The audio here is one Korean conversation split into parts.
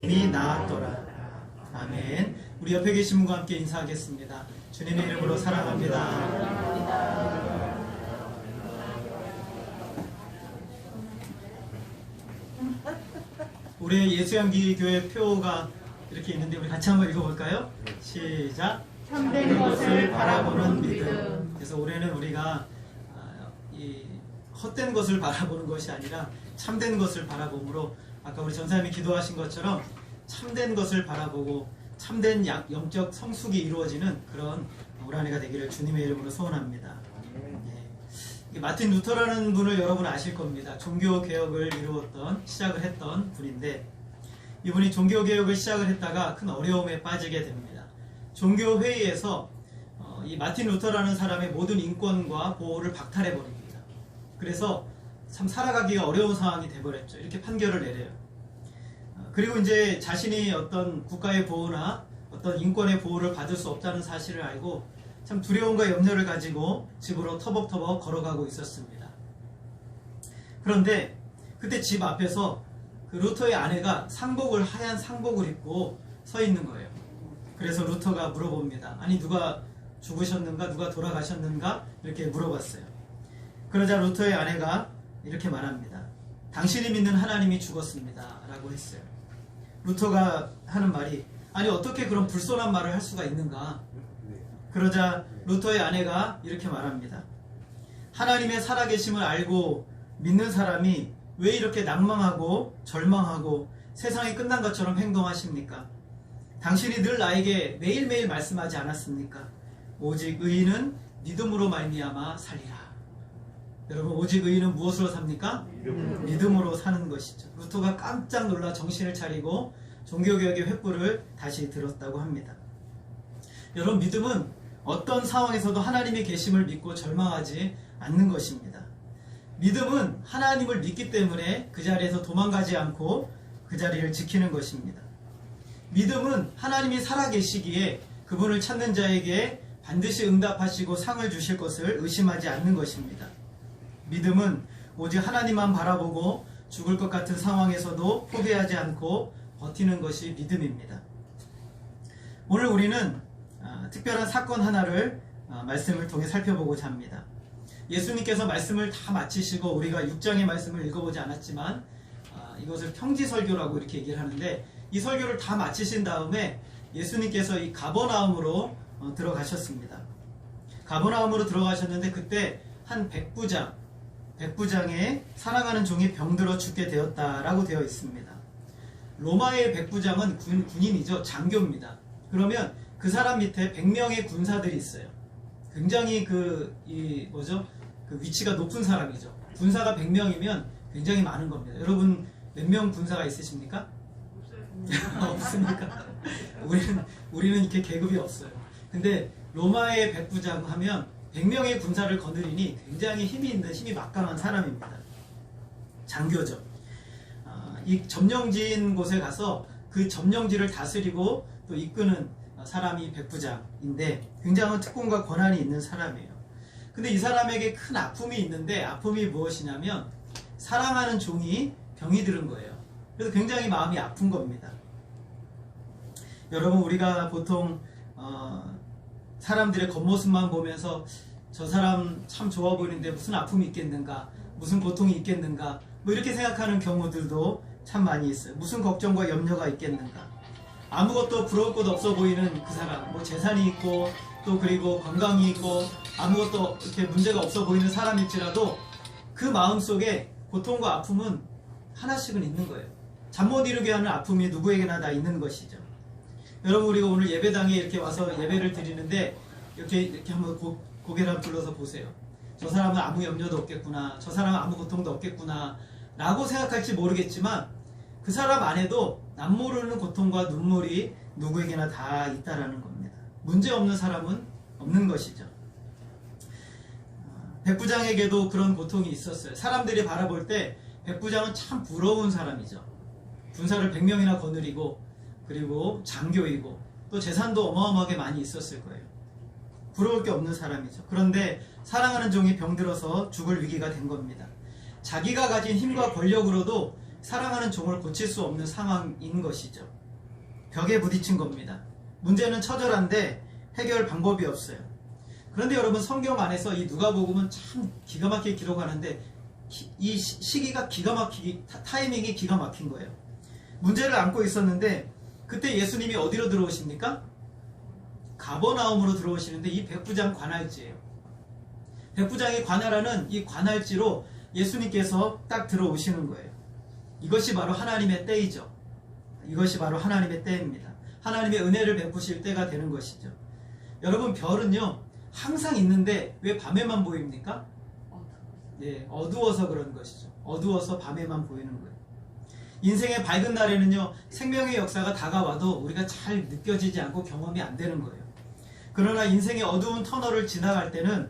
이미 나았더라. 아멘. 우리 옆에 계신 분과 함께 인사하겠습니다. 주님의 이름으로 사랑합니다. 우리 예수양기교회 표가 이렇게 있는데 우리 같이 한번 읽어볼까요? 시작. 참된 것을 바라보는 믿음. 그래서 올해는 우리가 이 헛된 것을 바라보는 것이 아니라 참된 것을 바라봄으로 아까 우리 전사님이 기도하신 것처럼 참된 것을 바라보고 참된 영적 성숙이 이루어지는 그런 올 한 해가 되기를 주님의 이름으로 소원합니다. 마틴 루터라는 분을 여러분 아실 겁니다. 종교개혁을 시작을 했던 분인데 이분이 종교개혁을 시작을 했다가 큰 어려움에 빠지게 됩니다. 종교회의에서 이 마틴 루터라는 사람의 모든 인권과 보호를 박탈해버립니다. 그래서 참 살아가기가 어려운 상황이 돼버렸죠. 이렇게 판결을 내려요. 그리고 이제 자신이 어떤 국가의 보호나 어떤 인권의 보호를 받을 수 없다는 사실을 알고 참 두려움과 염려를 가지고 집으로 터벅터벅 걸어가고 있었습니다. 그런데 그때 집 앞에서 그 루터의 아내가 하얀 상복을 입고 서 있는 거예요. 그래서 루터가 물어봅니다. 아니 누가 죽으셨는가? 누가 돌아가셨는가? 이렇게 물어봤어요. 그러자 루터의 아내가 이렇게 말합니다. 당신이 믿는 하나님이 죽었습니다. 라고 했어요. 루터가 하는 말이 아니 어떻게 그런 불손한 말을 할 수가 있는가? 그러자 루터의 아내가 이렇게 말합니다. 하나님의 살아계심을 알고 믿는 사람이 왜 이렇게 낭망하고 절망하고 세상이 끝난 것처럼 행동하십니까? 당신이 늘 나에게 매일매일 말씀하지 않았습니까? 오직 의인은 믿음으로 말미암아 살리라. 여러분 오직 의인은 무엇으로 삽니까? 믿음으로 사는 것이죠. 루터가 깜짝 놀라 정신을 차리고 종교개혁의 횃불을 다시 들었다고 합니다. 여러분 믿음은 어떤 상황에서도 하나님의 계심을 믿고 절망하지 않는 것입니다. 믿음은 하나님을 믿기 때문에 그 자리에서 도망가지 않고 그 자리를 지키는 것입니다. 믿음은 하나님이 살아계시기에 그분을 찾는 자에게 반드시 응답하시고 상을 주실 것을 의심하지 않는 것입니다. 믿음은 오직 하나님만 바라보고 죽을 것 같은 상황에서도 포기하지 않고 버티는 것이 믿음입니다. 오늘 우리는 특별한 사건 하나를 말씀을 통해 살펴보고자 합니다. 예수님께서 말씀을 다 마치시고 우리가 6장의 말씀을 읽어보지 않았지만 이것을 평지설교라고 이렇게 얘기를 하는데 이 설교를 다 마치신 다음에 예수님께서 이 가버나움으로 들어가셨습니다. 가버나움으로 들어가셨는데 그때 한 백부장의 사랑하는 종이 병들어 죽게 되었다라고 되어 있습니다. 로마의 백부장은 군인이죠. 장교입니다. 그러면 그 사람 밑에 100명의 군사들이 있어요. 굉장히 그 위치가 높은 사람이죠. 군사가 100명이면 굉장히 많은 겁니다. 여러분 몇 명 군사가 있으십니까? 없어요. 없습니까? 우리는 이렇게 계급이 없어요. 근데 로마의 백부장 하면 100명의 군사를 거느리니 굉장히 힘이 막강한 사람입니다. 장교죠. 이 점령지인 곳에 가서 그 점령지를 다스리고 또 이끄는 사람이 백부장인데 굉장한 특권과 권한이 있는 사람이에요. 근데 이 사람에게 큰 아픔이 있는데 아픔이 무엇이냐면 사랑하는 종이 병이 들은 거예요. 그래서 굉장히 마음이 아픈 겁니다. 여러분 우리가 보통 사람들의 겉모습만 보면서 저 사람 참 좋아 보이는데 무슨 아픔이 있겠는가, 무슨 고통이 있겠는가 뭐 이렇게 생각하는 경우들도 참 많이 있어요. 무슨 걱정과 염려가 있겠는가. 아무것도 부러울 것 없어 보이는 그 사람, 뭐 재산이 있고 또 그리고 건강이 있고 아무것도 이렇게 문제가 없어 보이는 사람일지라도 그 마음속에 고통과 아픔은 하나씩은 있는 거예요. 잠 못 이루게 하는 아픔이 누구에게나 다 있는 것이죠. 여러분 우리가 오늘 예배당에 이렇게 와서 예배를 드리는데 이렇게 한번 고개를 한번 들어서 보세요. 저 사람은 아무 염려도 없겠구나, 저 사람은 아무 고통도 없겠구나 라고 생각할지 모르겠지만 그 사람 안에도 남모르는 고통과 눈물이 누구에게나 다 있다라는 겁니다. 문제없는 사람은 없는 것이죠. 백부장에게도 그런 고통이 있었어요. 사람들이 바라볼 때 백부장은 참 부러운 사람이죠. 군사를 100명이나 거느리고 그리고 장교이고 또 재산도 어마어마하게 많이 있었을 거예요. 부러울 게 없는 사람이죠. 그런데 사랑하는 종이 병들어서 죽을 위기가 된 겁니다. 자기가 가진 힘과 권력으로도 사랑하는 종을 고칠 수 없는 상황인 것이죠. 벽에 부딪힌 겁니다. 문제는 처절한데 해결 방법이 없어요. 그런데 여러분, 성경 안에서 이 누가복음은 참 기가 막히게 기록하는데 이 시기가 타이밍이 기가 막힌 거예요. 문제를 안고 있었는데 그때 예수님이 어디로 들어오십니까? 가버나움으로 들어오시는데 이 백부장 관할지예요. 백부장이 관할하는 이 관할지로 예수님께서 딱 들어오시는 거예요. 이것이 바로 하나님의 때이죠. 이것이 바로 하나님의 때입니다. 하나님의 은혜를 베푸실 때가 되는 것이죠. 여러분, 별은요 항상 있는데 왜 밤에만 보입니까? 예, 어두워서 그런 것이죠. 어두워서 밤에만 보이는 거예요. 인생의 밝은 날에는요 생명의 역사가 다가와도 우리가 잘 느껴지지 않고 경험이 안 되는 거예요. 그러나 인생의 어두운 터널을 지나갈 때는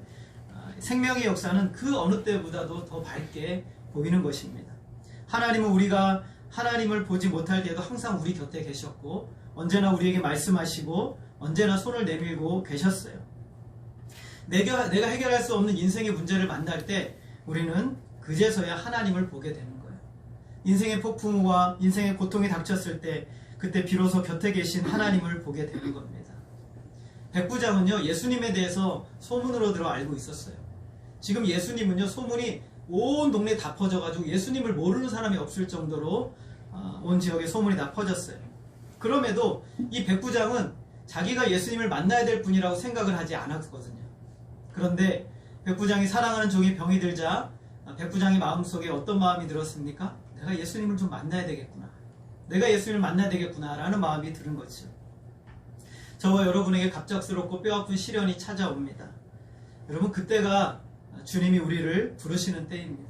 생명의 역사는 그 어느 때보다도 더 밝게 보이는 것입니다. 하나님은 우리가 하나님을 보지 못할 때도 항상 우리 곁에 계셨고 언제나 우리에게 말씀하시고 언제나 손을 내밀고 계셨어요. 내가 해결할 수 없는 인생의 문제를 만날 때 우리는 그제서야 하나님을 보게 되는 거예요. 인생의 폭풍과 인생의 고통이 닥쳤을 때 그때 비로소 곁에 계신 하나님을 보게 되는 겁니다. 백부장은요 예수님에 대해서 소문으로 들어 알고 있었어요. 지금 예수님은요 소문이 온 동네에 다 퍼져가지고 예수님을 모르는 사람이 없을 정도로 온 지역에 소문이 다 퍼졌어요. 그럼에도 이 백부장은 자기가 예수님을 만나야 될 분이라고 생각을 하지 않았거든요. 그런데 백부장이 사랑하는 종이 병이 들자 백부장의 마음속에 어떤 마음이 들었습니까? 내가 예수님을 좀 만나야 되겠구나. 내가 예수님을 만나야 되겠구나 라는 마음이 드는 거죠. 저와 여러분에게 갑작스럽고 뼈아픈 시련이 찾아옵니다. 여러분, 그때가 주님이 우리를 부르시는 때입니다.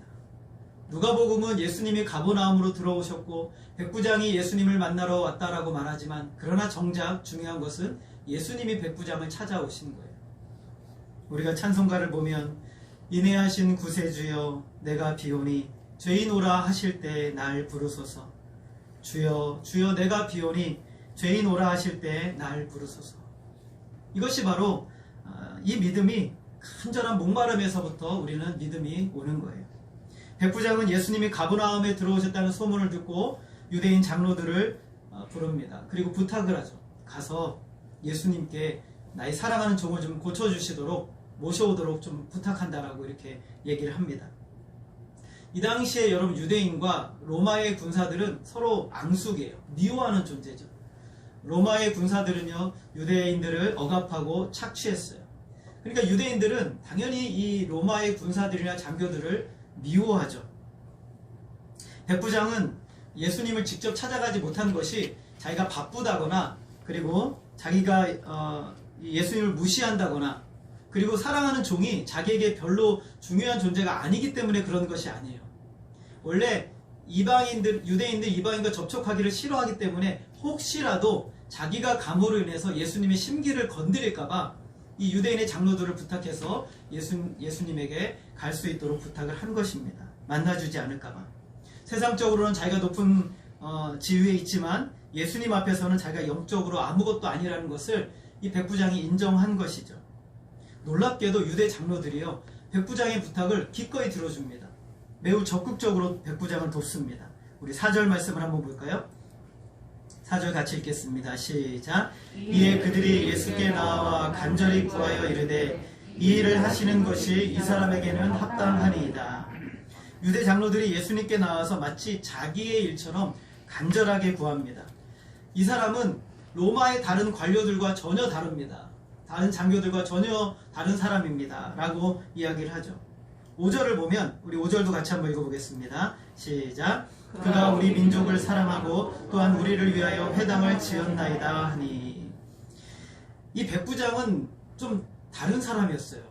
누가복음은 예수님이 가버나움으로 들어오셨고 백부장이 예수님을 만나러 왔다라고 말하지만 그러나 정작 중요한 것은 예수님이 백부장을 찾아오신 거예요. 우리가 찬송가를 보면 인애하신 구세주여 내가 비오니 죄인 오라 하실 때 날 부르소서. 주여 주여 내가 비오니 죄인 오라 하실 때 날 부르소서. 이것이 바로 이 믿음이 간절한 목마름에서부터 우리는 믿음이 오는 거예요. 백부장은 예수님이 가버나움에 들어오셨다는 소문을 듣고 유대인 장로들을 부릅니다. 그리고 부탁을 하죠. 가서 예수님께 나의 사랑하는 종을 좀 고쳐주시도록 모셔오도록 좀 부탁한다라고 이렇게 얘기를 합니다. 이 당시에 여러분 유대인과 로마의 군사들은 서로 앙숙이에요. 미워하는 존재죠. 로마의 군사들은요 유대인들을 억압하고 착취했어요. 그러니까 유대인들은 당연히 이 로마의 군사들이나 장교들을 미워하죠. 백부장은 예수님을 직접 찾아가지 못한 것이 자기가 바쁘다거나 그리고 자기가 예수님을 무시한다거나 그리고 사랑하는 종이 자기에게 별로 중요한 존재가 아니기 때문에 그런 것이 아니에요. 원래 유대인들 이방인과 접촉하기를 싫어하기 때문에 혹시라도 자기가 감으로 인해서 예수님의 심기를 건드릴까봐 이 유대인의 장로들을 부탁해서 예수님에게 갈 수 있도록 부탁을 한 것입니다. 만나주지 않을까봐. 세상적으로는 자기가 높은 지위에 있지만 예수님 앞에서는 자기가 영적으로 아무것도 아니라는 것을 이 백부장이 인정한 것이죠. 놀랍게도 유대 장로들이요 백부장의 부탁을 기꺼이 들어줍니다. 매우 적극적으로 백부장을 돕습니다. 우리 4절 말씀을 한번 볼까요? 4절 같이 읽겠습니다. 시작. 이에 그들이 예수께 나와 간절히 구하여 이르되 이 일을 하시는 것이 이 사람에게는 합당하니이다. 유대 장로들이 예수님께 나와서 마치 자기의 일처럼 간절하게 구합니다. 이 사람은 로마의 다른 관료들과 전혀 다릅니다. 다른 장교들과 전혀 다른 사람입니다. 라고 이야기를 하죠. 5절을 보면 우리 5절도 같이 한번 읽어보겠습니다. 시작. 그가 우리 민족을 사랑하고 또한 우리를 위하여 회당을 지었나이다 하니. 이 백부장은 좀 다른 사람이었어요.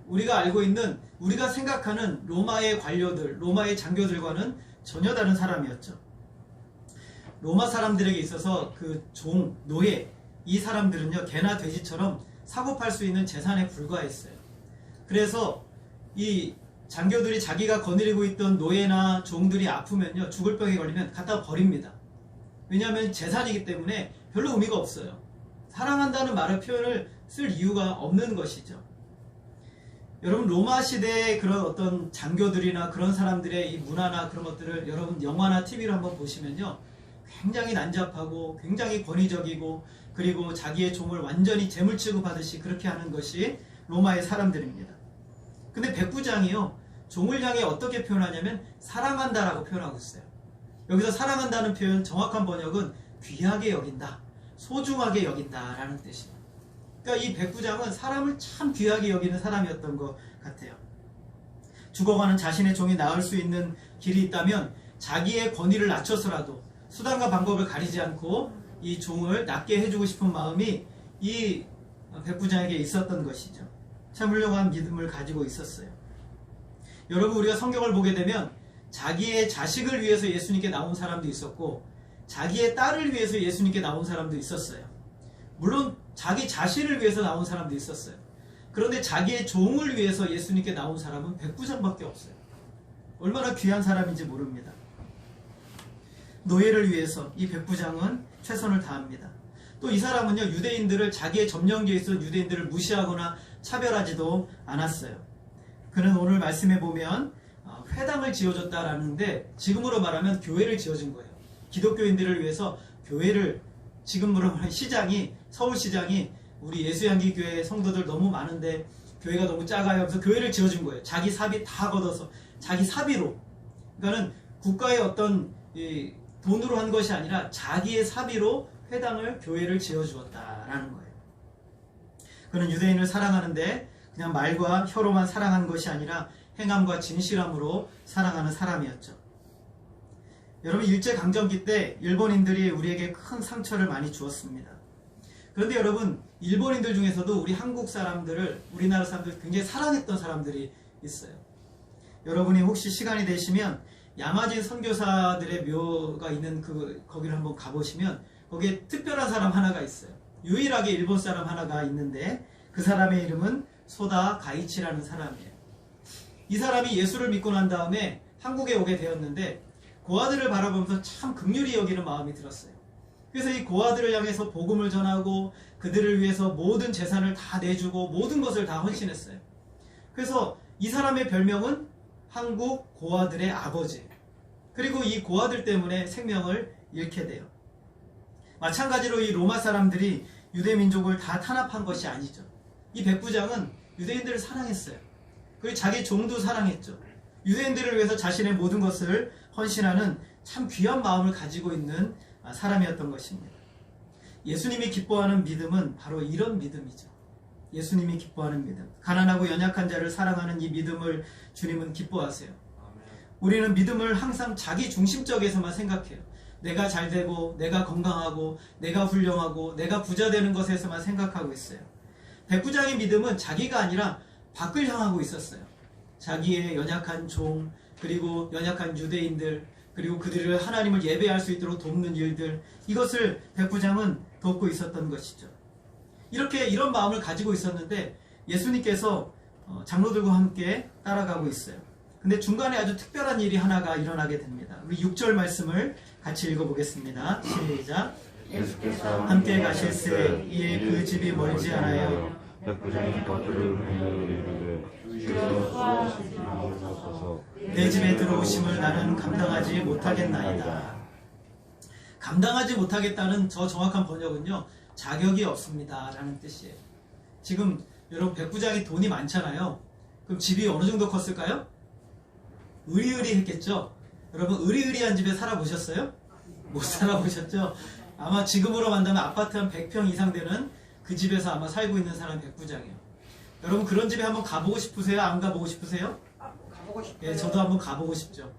우리가 알고 있는 우리가 생각하는 로마의 관료들, 로마의 장교들과는 전혀 다른 사람이었죠. 로마 사람들에게 있어서 그 종, 노예, 이 사람들은요 개나 돼지처럼 사고팔 수 있는 재산에 불과했어요. 그래서 이 장교들이 자기가 거느리고 있던 노예나 종들이 아프면요 죽을 병에 걸리면 갖다 버립니다. 왜냐하면 재산이기 때문에 별로 의미가 없어요. 사랑한다는 말의 표현을 쓸 이유가 없는 것이죠. 여러분 로마 시대의 그런 어떤 장교들이나 그런 사람들의 이 문화나 그런 것들을 여러분 영화나 TV로 한번 보시면요 굉장히 난잡하고 굉장히 권위적이고 그리고 자기의 종을 완전히 재물 취급하듯이 그렇게 하는 것이 로마의 사람들입니다. 근데 백부장이요, 종을 향해 어떻게 표현하냐면 사랑한다라고 표현하고 있어요. 여기서 사랑한다는 표현 정확한 번역은 귀하게 여긴다, 소중하게 여긴다라는 뜻이에요. 그러니까 이 백부장은 사람을 참 귀하게 여기는 사람이었던 것 같아요. 죽어가는 자신의 종이 나을 수 있는 길이 있다면 자기의 권위를 낮춰서라도 수단과 방법을 가리지 않고 이 종을 낫게 해주고 싶은 마음이 이 백부장에게 있었던 것이죠. 참 훌륭한 믿음을 가지고 있었어요. 여러분, 우리가 성경을 보게 되면 자기의 자식을 위해서 예수님께 나온 사람도 있었고 자기의 딸을 위해서 예수님께 나온 사람도 있었어요. 물론 자기 자신을 위해서 나온 사람도 있었어요. 그런데 자기의 종을 위해서 예수님께 나온 사람은 백부장밖에 없어요. 얼마나 귀한 사람인지 모릅니다. 노예를 위해서 이 백부장은 최선을 다합니다. 또 이 사람은요, 유대인들을, 자기의 점령기에 있어 유대인들을 무시하거나 차별하지도 않았어요. 그는 오늘 말씀에 보면 회당을 지어줬다라는데 지금으로 말하면 교회를 지어준 거예요. 기독교인들을 위해서 교회를, 지금으로 말하면 시장이, 서울시장이 우리 예수향기 교회 성도들 너무 많은데 교회가 너무 작아요. 그래서 교회를 지어준 거예요. 자기 사비 다 걷어서 자기 사비로. 그러니까는 국가의 어떤 돈으로 한 것이 아니라 자기의 사비로 회당을, 교회를 지어주었다라는 거예요. 그는 유대인을 사랑하는데 그냥 말과 혀로만 사랑한 것이 아니라 행함과 진실함으로 사랑하는 사람이었죠. 여러분, 일제강점기 때 일본인들이 우리에게 큰 상처를 많이 주었습니다. 그런데 여러분, 일본인들 중에서도 우리 한국 사람들을, 우리나라 사람들 굉장히 사랑했던 사람들이 있어요. 여러분이 혹시 시간이 되시면 야마진 선교사들의 묘가 있는 거기를 한번 가보시면 거기에 특별한 사람 하나가 있어요. 유일하게 일본 사람 하나가 있는데 그 사람의 이름은 소다 가이치라는 사람이에요. 이 사람이 예수를 믿고 난 다음에 한국에 오게 되었는데 고아들을 바라보면서 참 긍휼히 여기는 마음이 들었어요. 그래서 이 고아들을 향해서 복음을 전하고 그들을 위해서 모든 재산을 다 내주고 모든 것을 다 헌신했어요. 그래서 이 사람의 별명은 한국 고아들의 아버지. 그리고 이 고아들 때문에 생명을 잃게 돼요. 마찬가지로 이 로마 사람들이 유대 민족을 다 탄압한 것이 아니죠. 이 백부장은 유대인들을 사랑했어요. 그리고 자기 종도 사랑했죠. 유대인들을 위해서 자신의 모든 것을 헌신하는 참 귀한 마음을 가지고 있는 사람이었던 것입니다. 예수님이 기뻐하는 믿음은 바로 이런 믿음이죠. 예수님이 기뻐하는 믿음. 가난하고 연약한 자를 사랑하는 이 믿음을 주님은 기뻐하세요. 우리는 믿음을 항상 자기 중심적에서만 생각해요. 내가 잘 되고, 내가 건강하고, 내가 훌륭하고, 내가 부자 되는 것에서만 생각하고 있어요. 백부장의 믿음은 자기가 아니라 밖을 향하고 있었어요. 자기의 연약한 종, 그리고 연약한 유대인들, 그리고 그들을 하나님을 예배할 수 있도록 돕는 일들, 이것을 백부장은 돕고 있었던 것이죠. 이런 마음을 가지고 있었는데 예수님께서 장로들과 함께 따라가고 있어요. 근데 중간에 아주 특별한 일이 하나가 일어나게 됩니다. 우리 6절 말씀을 같이 읽어보겠습니다. 시작. 예수께서 함께 가실새 이에 그 집이 멀지 않아요. 백부장이 겉으로 이르되 주여 수고하시지 마옵소서. 내 집에 들어오심을 나는 감당하지 못하겠나이다. 감당하지 못하겠다는 저 정확한 번역은요, 자격이 없습니다 라는 뜻이에요. 지금 여러분, 백부장이 돈이 많잖아요. 그럼 집이 어느 정도 컸을까요? 의리의리했겠죠. 여러분, 의리의리한 집에 살아보셨어요? 못 살아보셨죠? 아마 지금으로 만나면 아파트 한 100평 이상 되는 그 집에서 아마 살고 있는 사람이 백부장이에요. 여러분, 그런 집에 한번 가보고 싶으세요? 안 가보고 싶으세요? 가보고 싶어요. 예, 저도 한번 가보고 싶죠.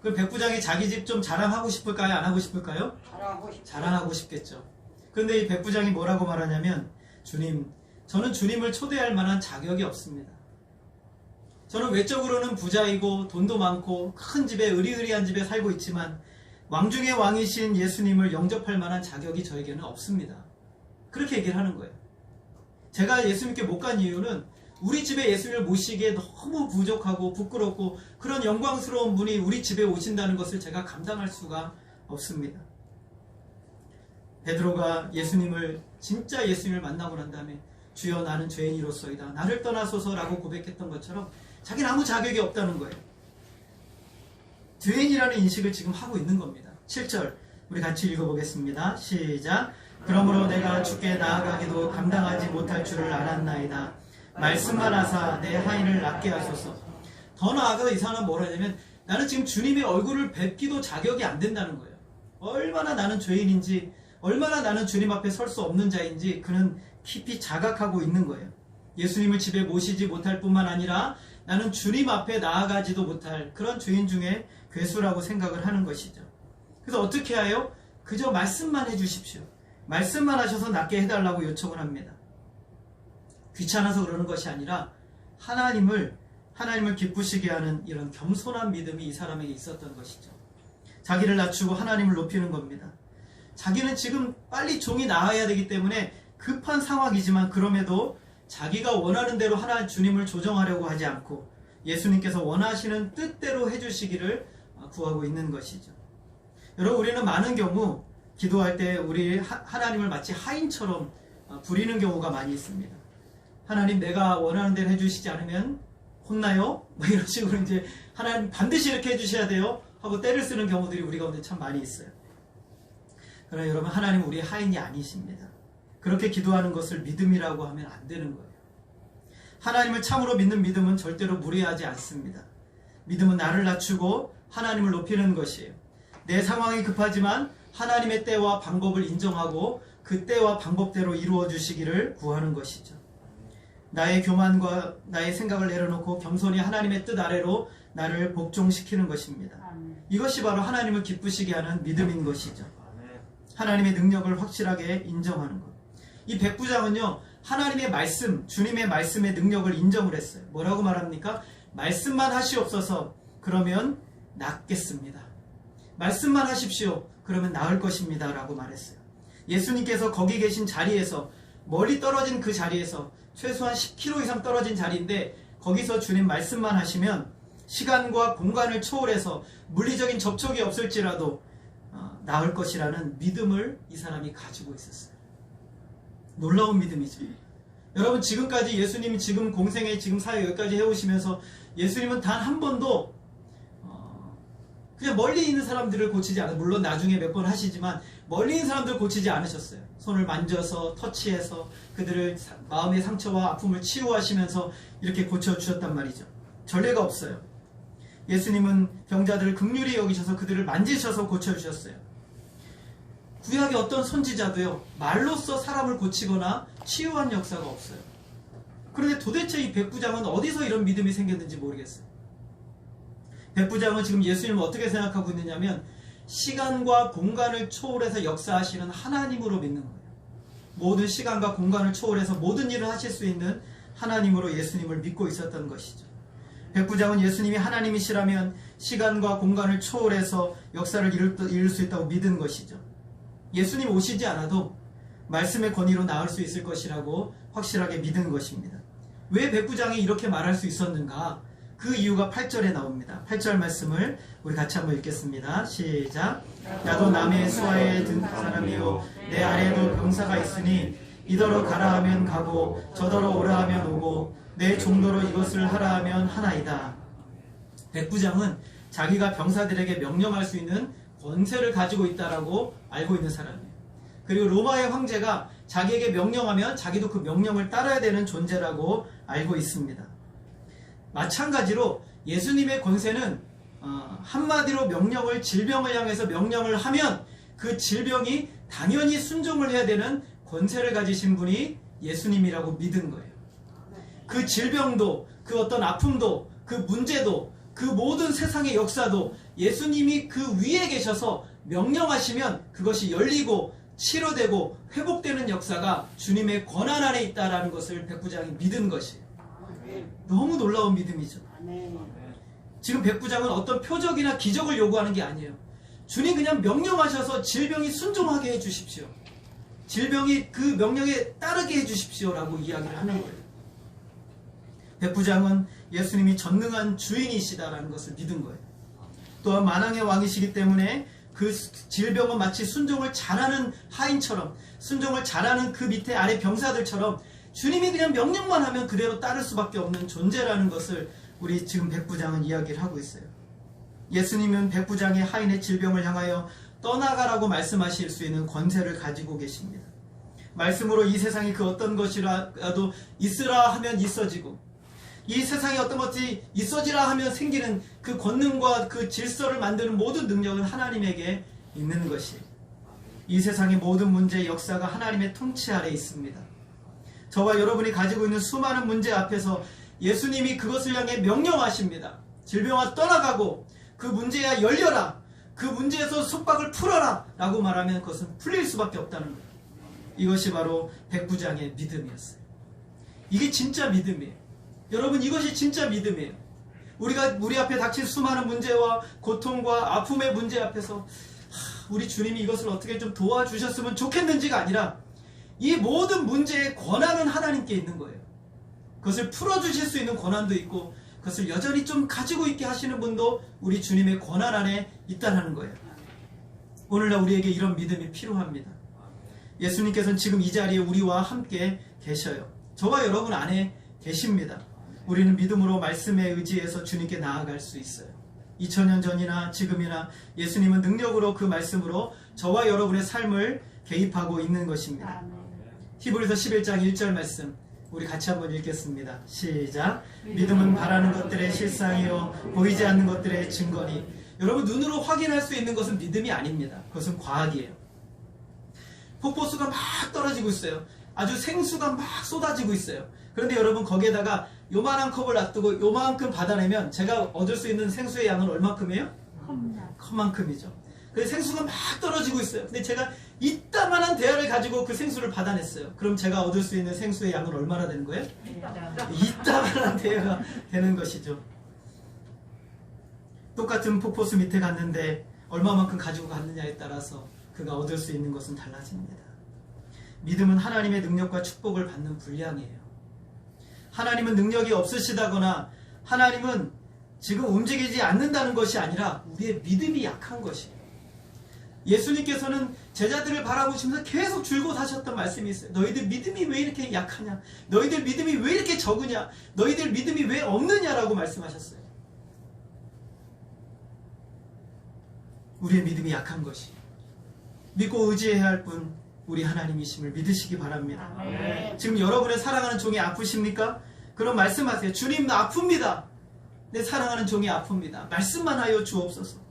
그럼 백부장이 자기 집 좀 자랑하고 싶을까요? 안 하고 싶을까요? 자랑하고 싶어요. 자랑하고 싶겠죠. 그런데 이 백부장이 뭐라고 말하냐면, 주님, 저는 주님을 초대할 만한 자격이 없습니다. 저는 외적으로는 부자이고 돈도 많고 큰 집에, 의리의리한 집에 살고 있지만 왕중의 왕이신 예수님을 영접할 만한 자격이 저에게는 없습니다. 그렇게 얘기를 하는 거예요. 제가 예수님께 못 간 이유는 우리 집에 예수님을 모시기에 너무 부족하고 부끄럽고 그런 영광스러운 분이 우리 집에 오신다는 것을 제가 감당할 수가 없습니다. 베드로가 진짜 예수님을 만나고 난 다음에 주여 나는 죄인이로소이다, 나를 떠나소서라고 고백했던 것처럼 자기는 아무 자격이 없다는 거예요. 죄인이라는 인식을 지금 하고 있는 겁니다. 7절 우리 같이 읽어보겠습니다. 시작. 그러므로 내가 주께 나아가기도 감당하지 못할 줄을 알았나이다. 말씀만 하사 내 하인을 낫게 하소서. 더 나아가서 이 사람은 뭐라 하냐면 나는 지금 주님의 얼굴을 뵙기도 자격이 안 된다는 거예요. 얼마나 나는 죄인인지, 얼마나 나는 주님 앞에 설 수 없는 자인지 그는 깊이 자각하고 있는 거예요. 예수님을 집에 모시지 못할 뿐만 아니라 나는 주님 앞에 나아가지도 못할 그런 죄인 중에 괴수라고 생각을 하는 것이죠. 그래서 어떻게 해요? 그저 말씀만 해주십시오. 말씀만 하셔서 낫게 해달라고 요청을 합니다. 귀찮아서 그러는 것이 아니라 하나님을 기쁘시게 하는 이런 겸손한 믿음이 이 사람에게 있었던 것이죠. 자기를 낮추고 하나님을 높이는 겁니다. 자기는 지금 빨리 종이 나아야 되기 때문에 급한 상황이지만 그럼에도 자기가 원하는 대로 하나님 주님을 조정하려고 하지 않고 예수님께서 원하시는 뜻대로 해주시기를 구하고 있는 것이죠. 여러분, 우리는 많은 경우 기도할 때 우리 하나님을 마치 하인처럼 부리는 경우가 많이 있습니다. 하나님, 내가 원하는 대로 해주시지 않으면 혼나요? 뭐 이런 식으로 이제 하나님 반드시 이렇게 해주셔야 돼요 하고 때를 쓰는 경우들이 우리 가운데 참 많이 있어요. 그러나 여러분, 하나님은 우리의 하인이 아니십니다. 그렇게 기도하는 것을 믿음이라고 하면 안 되는 거예요. 하나님을 참으로 믿는 믿음은 절대로 무례하지 않습니다. 믿음은 나를 낮추고 하나님을 높이는 것이에요. 내 상황이 급하지만 하나님의 때와 방법을 인정하고 그 때와 방법대로 이루어 주시기를 구하는 것이죠. 나의 교만과 나의 생각을 내려놓고 겸손히 하나님의 뜻 아래로 나를 복종시키는 것입니다. 이것이 바로 하나님을 기쁘시게 하는 믿음인 것이죠. 하나님의 능력을 확실하게 인정하는 것. 이 백부장은요, 하나님의 말씀, 주님의 말씀의 능력을 인정을 했어요. 뭐라고 말합니까? 말씀만 하시옵소서. 그러면 낫겠습니다. 말씀만 하십시오. 그러면 나을 것입니다. 라고 말했어요. 예수님께서 거기 계신 자리에서, 멀리 떨어진 그 자리에서 최소한 10km 이상 떨어진 자리인데 거기서 주님 말씀만 하시면 시간과 공간을 초월해서 물리적인 접촉이 없을지라도 나을 것이라는 믿음을 이 사람이 가지고 있었어요. 놀라운 믿음이죠. 여러분, 지금까지 예수님이 지금 공생애 지금 사회 여기까지 해오시면서 예수님은 단 한 번도 그냥 멀리 있는 사람들을 고치지 않아요. 물론 나중에 몇 번 하시지만 멀리 있는 사람들을 고치지 않으셨어요. 손을 만져서 터치해서 그들을 마음의 상처와 아픔을 치유하시면서 이렇게 고쳐주셨단 말이죠. 전례가 없어요. 예수님은 병자들을 긍휼히 여기셔서 그들을 만지셔서 고쳐주셨어요. 구약의 어떤 선지자도요, 말로써 사람을 고치거나 치유한 역사가 없어요. 그런데 도대체 이 백부장은 어디서 이런 믿음이 생겼는지 모르겠어요. 백부장은 지금 예수님을 어떻게 생각하고 있느냐면 시간과 공간을 초월해서 역사하시는 하나님으로 믿는 거예요. 모든 시간과 공간을 초월해서 모든 일을 하실 수 있는 하나님으로 예수님을 믿고 있었던 것이죠. 백부장은 예수님이 하나님이시라면 시간과 공간을 초월해서 역사를 이룰 수 있다고 믿은 것이죠. 예수님 오시지 않아도 말씀의 권위로 나을 수 있을 것이라고 확실하게 믿은 것입니다. 왜 백부장이 이렇게 말할 수 있었는가? 그 이유가 8절에 나옵니다. 8절 말씀을 우리 같이 한번 읽겠습니다. 시작. 나도 남의 수하에 든 사람이요 내 아래에도 병사가 있으니 이더러 가라 하면 가고 저더러 오라 하면 오고 내 종도로 이것을 하라 하면 하나이다. 백부장은 자기가 병사들에게 명령할 수 있는 권세를 가지고 있다라고 알고 있는 사람이에요. 그리고 로마의 황제가 자기에게 명령하면 자기도 그 명령을 따라야 되는 존재라고 알고 있습니다. 마찬가지로 예수님의 권세는 한마디로 질병을 향해서 명령을 하면 그 질병이 당연히 순종을 해야 되는 권세를 가지신 분이 예수님이라고 믿은 거예요. 그 질병도, 그 어떤 아픔도, 그 문제도, 그 모든 세상의 역사도 예수님이 그 위에 계셔서 명령하시면 그것이 열리고 치료되고 회복되는 역사가 주님의 권한 안에 있다는 것을 백부장이 믿은 것이에요. 너무 놀라운 믿음이죠. 지금 백부장은 어떤 표적이나 기적을 요구하는 게 아니에요. 주님 그냥 명령하셔서 질병이 순종하게 해주십시오. 질병이 그 명령에 따르게 해주십시오 라고 이야기를 하는 거예요. 백부장은 예수님이 전능한 주인이시다라는 것을 믿은 거예요. 또한 만왕의 왕이시기 때문에 그 질병은 마치 순종을 잘하는 하인처럼, 순종을 잘하는 그 밑에 아래 병사들처럼 주님이 그냥 명령만 하면 그대로 따를 수밖에 없는 존재라는 것을 우리 지금 백부장은 이야기를 하고 있어요. 예수님은 백부장의 하인의 질병을 향하여 떠나가라고 말씀하실 수 있는 권세를 가지고 계십니다. 말씀으로 이 세상이 그 어떤 것이라도 있으라 하면 있어지고, 이 세상에 어떤 것이 있어지라 하면 생기는 그 권능과 그 질서를 만드는 모든 능력은 하나님에게 있는 것이, 이 세상의 모든 문제의 역사가 하나님의 통치 아래 있습니다. 저와 여러분이 가지고 있는 수많은 문제 앞에서 예수님이 그것을 향해 명령하십니다. 질병아 떠나가고 그 문제야 열려라, 그 문제에서 속박을 풀어라 라고 말하면 그것은 풀릴 수밖에 없다는 거예요. 이것이 바로 백부장의 믿음이었어요. 이게 진짜 믿음이에요. 여러분, 이것이 진짜 믿음이에요. 우리 앞에 닥친 수많은 문제와 고통과 아픔의 문제 앞에서 우리 주님이 이것을 어떻게 좀 도와주셨으면 좋겠는지가 아니라, 이 모든 문제의 권한은 하나님께 있는 거예요. 그것을 풀어주실 수 있는 권한도 있고, 그것을 여전히 좀 가지고 있게 하시는 분도 우리 주님의 권한 안에 있다는 거예요. 오늘날 우리에게 이런 믿음이 필요합니다. 예수님께서는 지금 이 자리에 우리와 함께 계셔요. 저와 여러분 안에 계십니다. 우리는 믿음으로 말씀에 의지해서 주님께 나아갈 수 있어요. 2000년 전이나 지금이나 예수님은 능력으로 그 말씀으로 저와 여러분의 삶을 개입하고 있는 것입니다. 히브리서 11장 1절 말씀 우리 같이 한번 읽겠습니다. 시작. 믿음은 바라는 것들의 실상이요 보이지 않는 것들의 증거니. 여러분, 눈으로 확인할 수 있는 것은 믿음이 아닙니다. 그것은 과학이에요. 폭포수가 막 떨어지고 있어요. 아주 생수가 막 쏟아지고 있어요. 그런데 여러분, 거기에다가 요만한 컵을 놔두고 요만큼 받아내면 제가 얻을 수 있는 생수의 양은 얼마큼이에요? 컵만큼이죠. 그래서 생수가 막 떨어지고 있어요. 근데 제가 이따만한 대야를 가지고 그 생수를 받아냈어요. 그럼 제가 얻을 수 있는 생수의 양은 얼마나 되는 거예요? 이따만한 대야가 되는 것이죠. 똑같은 폭포수 밑에 갔는데 얼마만큼 가지고 갔느냐에 따라서 그가 얻을 수 있는 것은 달라집니다. 믿음은 하나님의 능력과 축복을 받는 분량이에요. 하나님은 능력이 없으시다거나 하나님은 지금 움직이지 않는다는 것이 아니라 우리의 믿음이 약한 것이에요. 예수님께서는 제자들을 바라보시면서 계속 줄곧 하셨던 말씀이 있어요. 너희들 믿음이 왜 이렇게 약하냐? 너희들 믿음이 왜 이렇게 적으냐? 너희들 믿음이 왜 없느냐라고 말씀하셨어요. 우리의 믿음이 약한 것이, 믿고 의지해야 할 분 우리 하나님이심을 믿으시기 바랍니다. 지금 여러분의 사랑하는 종이 아프십니까? 그럼 말씀하세요. 주님, 나 아픕니다. 내 사랑하는 종이 아픕니다. 말씀만 하여 주옵소서.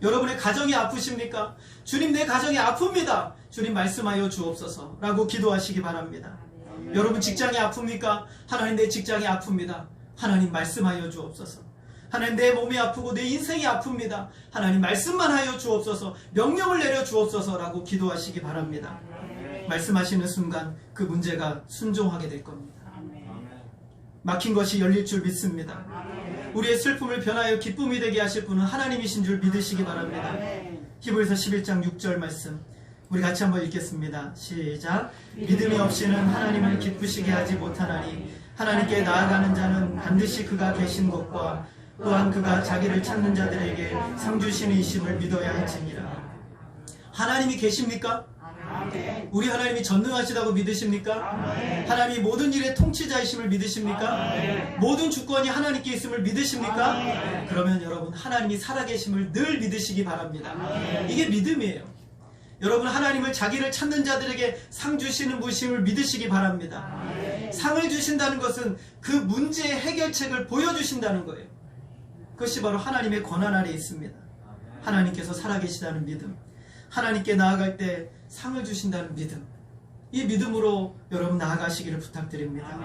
여러분의 가정이 아프십니까? 주님, 내 가정이 아픕니다. 주님, 말씀하여 주옵소서 라고 기도하시기 바랍니다. 여러분 직장이 아픕니까? 하나님, 내 직장이 아픕니다. 하나님, 말씀하여 주옵소서. 하나님, 내 몸이 아프고 내 인생이 아픕니다. 하나님, 말씀만 하여 주옵소서, 명령을 내려 주옵소서 라고 기도하시기 바랍니다. 말씀하시는 순간 그 문제가 순종하게 될 겁니다. 막힌 것이 열릴 줄 믿습니다. 우리의 슬픔을 변하여 기쁨이 되게 하실 분은 하나님이신 줄 믿으시기 바랍니다. 히브리서 11장 6절 말씀 우리 같이 한번 읽겠습니다. 시작. 믿음이 없이는 하나님을 기쁘시게 하지 못하나니 하나님께 나아가는 자는 반드시 그가 계신 것과 또한 그가 자기를 찾는 자들에게 상 주시는 이심을 믿어야 할지니라. 하나님이 계십니까? 우리 하나님이 전능하시다고 믿으십니까? 하나님이 모든 일의 통치자이심을 믿으십니까? 모든 주권이 하나님께 있음을 믿으십니까? 그러면 여러분, 하나님이 살아계심을 늘 믿으시기 바랍니다. 이게 믿음이에요. 여러분, 하나님을 자기를 찾는 자들에게 상 주시는 분이심을 믿으시기 바랍니다. 상을 주신다는 것은 그 문제의 해결책을 보여주신다는 거예요. 그것이 바로 하나님의 권한 아래 있습니다. 하나님께서 살아계시다는 믿음, 하나님께 나아갈 때 상을 주신다는 믿음, 이 믿음으로 여러분 나아가시기를 부탁드립니다.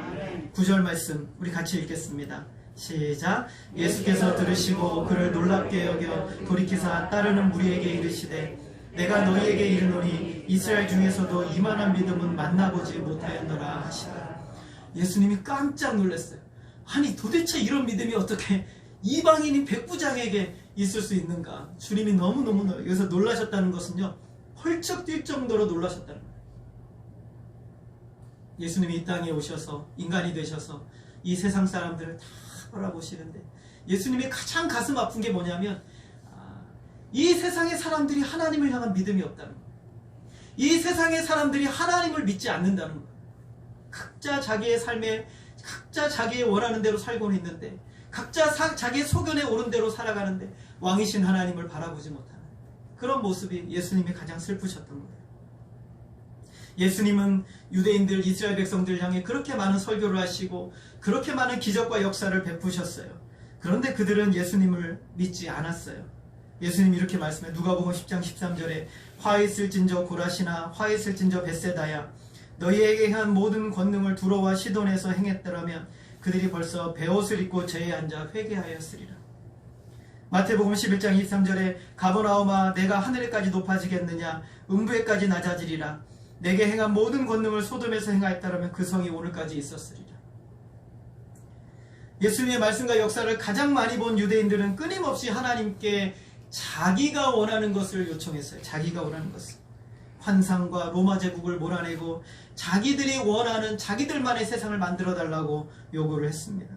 9절 말씀 우리 같이 읽겠습니다. 시작. 예수께서 들으시고 그를 놀랍게 여겨 돌이키사 따르는 무리에게 이르시되 내가 너희에게 이르노니 이스라엘 중에서도 이만한 믿음은 만나보지 못하였노라 하시라. 예수님이 깜짝 놀랐어요. 아니, 도대체 이런 믿음이 어떻게 이방인인 백부장에게 있을 수 있는가? 주님이 너무너무 여기서 놀라셨다는 것은요, 헐쩍 뛸 정도로 놀라셨다는 거예요. 예수님이 이 땅에 오셔서 인간이 되셔서 이 세상 사람들을 다 바라보시는데 예수님이 가장 가슴 아픈 게 뭐냐면 이 세상의 사람들이 하나님을 향한 믿음이 없다는 거예요. 이 세상의 사람들이 하나님을 믿지 않는다는 거예요. 각자 자기의 삶에 각자 자기의 원하는 대로 살고는 있는데 각자 자기의 소견에 오른 대로 살아가는데 왕이신 하나님을 바라보지 못하는, 그런 모습이 예수님이 가장 슬프셨던 거예요. 예수님은 유대인들, 이스라엘 백성들 향해 그렇게 많은 설교를 하시고 그렇게 많은 기적과 역사를 베푸셨어요. 그런데 그들은 예수님을 믿지 않았어요. 예수님이 이렇게 말씀해, 누가복음 10장 13절에 화 있을진저 고라시나 화 있을진저 벳세다야, 너희에게 한 모든 권능을 두로와 시돈에서 행했더라면 그들이 벌써 베옷을 입고 제에 앉아 회개하였으리라. 마태복음 11장 23절에 가버나움아 내가 하늘에까지 높아지겠느냐, 음부에까지 낮아지리라. 내게 행한 모든 권능을 소돔에서 행하였다라면 그 성이 오늘까지 있었으리라. 예수님의 말씀과 역사를 가장 많이 본 유대인들은 끊임없이 하나님께 자기가 원하는 것을 요청했어요. 자기가 원하는 것을. 환상과 로마 제국을 몰아내고 자기들이 원하는 자기들만의 세상을 만들어 달라고 요구를 했습니다.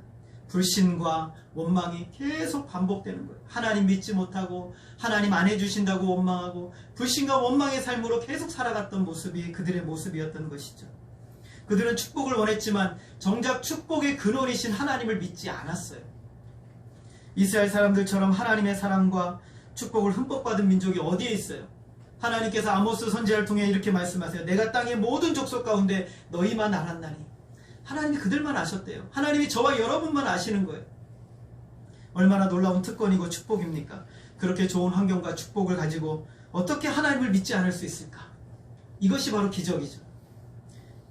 불신과 원망이 계속 반복되는 거예요. 하나님 믿지 못하고 하나님 안 해주신다고 원망하고 불신과 원망의 삶으로 계속 살아갔던 모습이 그들의 모습이었던 것이죠. 그들은 축복을 원했지만 정작 축복의 근원이신 하나님을 믿지 않았어요. 이스라엘 사람들처럼 하나님의 사랑과 축복을 흠뻑 받은 민족이 어디에 있어요? 하나님께서 아모스 선지자를 통해 이렇게 말씀하세요. 내가 땅의 모든 족속 가운데 너희만 알았나니. 하나님이 그들만 아셨대요. 하나님이 저와 여러분만 아시는 거예요. 얼마나 놀라운 특권이고 축복입니까? 그렇게 좋은 환경과 축복을 가지고 어떻게 하나님을 믿지 않을 수 있을까? 이것이 바로 기적이죠.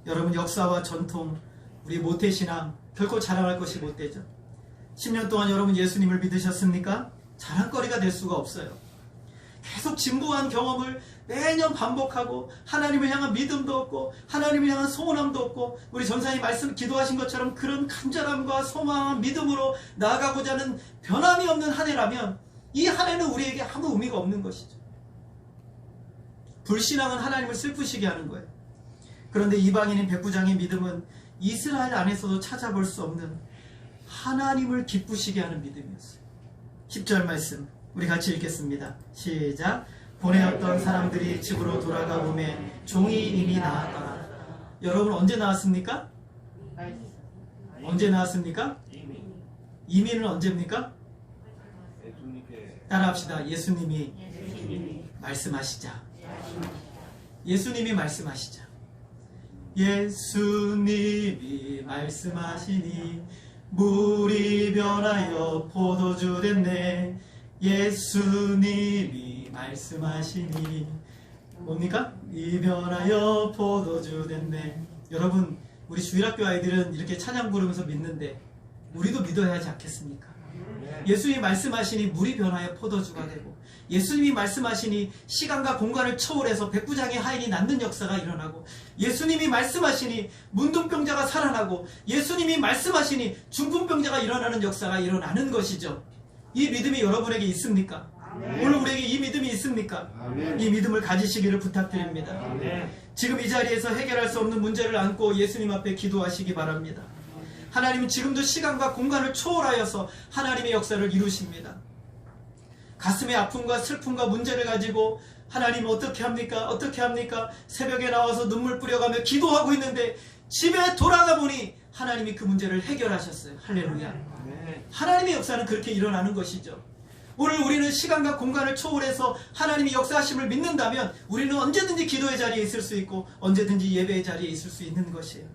여러분, 역사와 전통, 우리 모태신앙 결코 자랑할 것이 못 되죠. 10년 동안 여러분 예수님을 믿으셨습니까? 자랑거리가 될 수가 없어요. 계속 진부한 경험을 매년 반복하고 하나님을 향한 믿음도 없고 하나님을 향한 소원함도 없고 우리 전사님 말씀 기도하신 것처럼 그런 간절함과 소망, 믿음으로 나아가고자 하는 변함이 없는 한 해라면 이 한 해는 우리에게 아무 의미가 없는 것이죠. 불신앙은 하나님을 슬프시게 하는 거예요. 그런데 이방인인 백부장의 믿음은 이스라엘 안에서도 찾아볼 수 없는 하나님을 기쁘시게 하는 믿음이었어요. 10절 말씀 우리 같이 읽겠습니다. 시작. 보내었던 사람들이 집으로 돌아가 보매 종이 이미 나았더라. 여러분 언제 나왔습니까? 언제 나왔습니까? 이미는 언제입니까? 따라합시다. 예수님이 말씀하시자. 예수님이 말씀하시자. 예수님이 말씀하시니 물이 변하여 포도주 됐네. 예수님이 말씀하시니 뭡니까? 이 변하여 포도주 됐네. 여러분, 우리 주일학교 아이들은 이렇게 찬양 부르면서 믿는데 우리도 믿어야 하지 않겠습니까? 예수님이 말씀하시니 물이 변하여 포도주가 되고 예수님이 말씀하시니 시간과 공간을 초월해서 백부장의 하인이 낫는 역사가 일어나고 예수님이 말씀하시니 문둥병자가 살아나고 예수님이 말씀하시니 중풍병자가 일어나는 역사가 일어나는 것이죠. 이 믿음이 여러분에게 있습니까? 오늘 우리에게 이 믿음이 있습니까? 이 믿음을 가지시기를 부탁드립니다. 지금 이 자리에서 해결할 수 없는 문제를 안고 예수님 앞에 기도하시기 바랍니다. 하나님은 지금도 시간과 공간을 초월하여서 하나님의 역사를 이루십니다. 가슴의 아픔과 슬픔과 문제를 가지고 하나님 어떻게 합니까? 어떻게 합니까? 새벽에 나와서 눈물 뿌려가며 기도하고 있는데 집에 돌아가 보니 하나님이 그 문제를 해결하셨어요. 할렐루야. 하나님의 역사는 그렇게 일어나는 것이죠. 오늘 우리는 시간과 공간을 초월해서 하나님의 역사하심을 믿는다면 우리는 언제든지 기도의 자리에 있을 수 있고 언제든지 예배의 자리에 있을 수 있는 것이에요.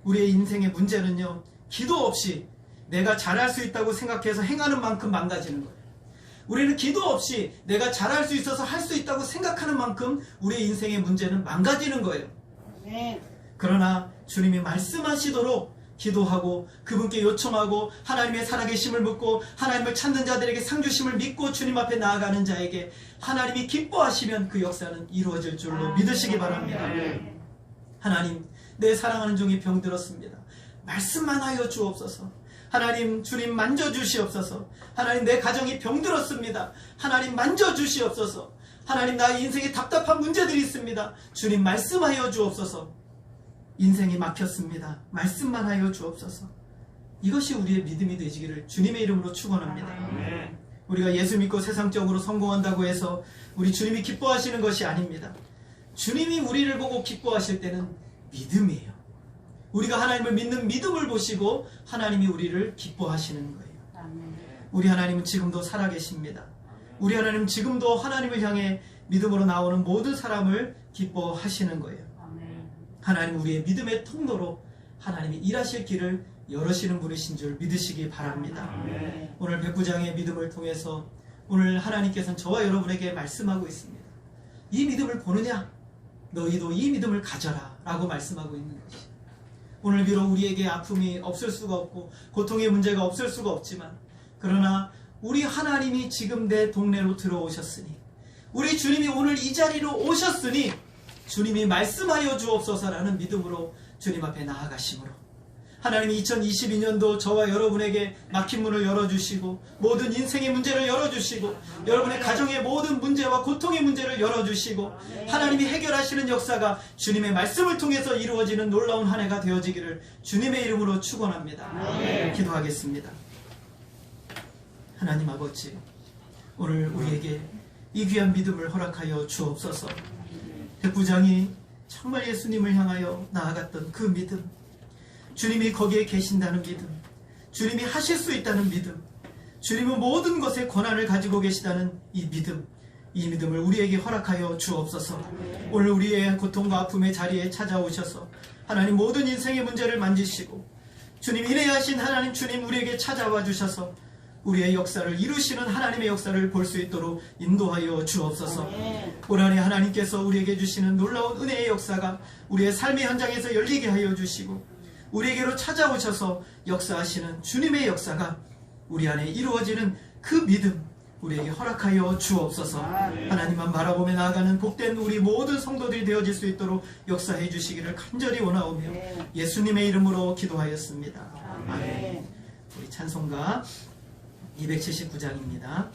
우리의 인생의 문제는요, 기도 없이 내가 잘할 수 있다고 생각해서 행하는 만큼 망가지는 거예요. 우리는 기도 없이 내가 잘할 수 있어서 할 수 있다고 생각하는 만큼 우리의 인생의 문제는 망가지는 거예요. 그러나 주님이 말씀하시도록 기도하고 그분께 요청하고 하나님의 살아계심을 묻고 하나님을 찾는 자들에게 상주심을 믿고 주님 앞에 나아가는 자에게 하나님이 기뻐하시면 그 역사는 이루어질 줄로 믿으시기 바랍니다. 하나님, 내 사랑하는 종이 병들었습니다. 말씀만 하여 주옵소서. 하나님, 주님 만져주시옵소서. 하나님, 내 가정이 병들었습니다. 하나님 만져주시옵소서. 하나님, 나의 인생에 답답한 문제들이 있습니다. 주님 말씀하여 주옵소서. 인생이 막혔습니다. 말씀만 하여 주옵소서. 이것이 우리의 믿음이 되시기를 주님의 이름으로 축원합니다. 우리가 예수 믿고 세상적으로 성공한다고 해서 우리 주님이 기뻐하시는 것이 아닙니다. 주님이 우리를 보고 기뻐하실 때는 믿음이에요. 우리가 하나님을 믿는 믿음을 보시고 하나님이 우리를 기뻐하시는 거예요. 우리 하나님은 지금도 살아계십니다. 우리 하나님 지금도 하나님을 향해 믿음으로 나오는 모든 사람을 기뻐하시는 거예요. 하나님 우리의 믿음의 통로로 하나님이 일하실 길을 열으시는 분이신 줄 믿으시기 바랍니다. 오늘 백부장의 믿음을 통해서 오늘 하나님께서는 저와 여러분에게 말씀하고 있습니다. 이 믿음을 보느냐? 너희도 이 믿음을 가져라 라고 말씀하고 있는 것이, 오늘 비록 우리에게 아픔이 없을 수가 없고 고통의 문제가 없을 수가 없지만, 그러나 우리 하나님이 지금 내 동네로 들어오셨으니, 우리 주님이 오늘 이 자리로 오셨으니 주님이 말씀하여 주옵소서라는 믿음으로 주님 앞에 나아가심으로 하나님이 2022년도 저와 여러분에게 막힌 문을 열어주시고 모든 인생의 문제를 열어주시고 여러분의 가정의 모든 문제와 고통의 문제를 열어주시고 하나님이 해결하시는 역사가 주님의 말씀을 통해서 이루어지는 놀라운 한 해가 되어지기를 주님의 이름으로 축원합니다. 기도하겠습니다. 하나님 아버지, 오늘 우리에게 이 귀한 믿음을 허락하여 주옵소서. 백부장이 정말 예수님을 향하여 나아갔던 그 믿음, 주님이 거기에 계신다는 믿음, 주님이 하실 수 있다는 믿음, 주님은 모든 것에 권한을 가지고 계시다는 이 믿음을 우리에게 허락하여 주옵소서. 오늘 우리의 고통과 아픔의 자리에 찾아오셔서 하나님 모든 인생의 문제를 만지시고 주님 인내하신 하나님 주님 우리에게 찾아와 주셔서 우리의 역사를 이루시는 하나님의 역사를 볼 수 있도록 인도하여 주옵소서. 올 한해 하나님께서 우리에게 주시는 놀라운 은혜의 역사가 우리의 삶의 현장에서 열리게 하여 주시고 우리에게로 찾아오셔서 역사하시는 주님의 역사가 우리 안에 이루어지는 그 믿음 우리에게 허락하여 주옵소서. 하나님만 바라보며 나아가는 복된 우리 모든 성도들이 되어질 수 있도록 역사해 주시기를 간절히 원하오며 예수님의 이름으로 기도하였습니다. 아멘. 우리 찬송가 279장입니다.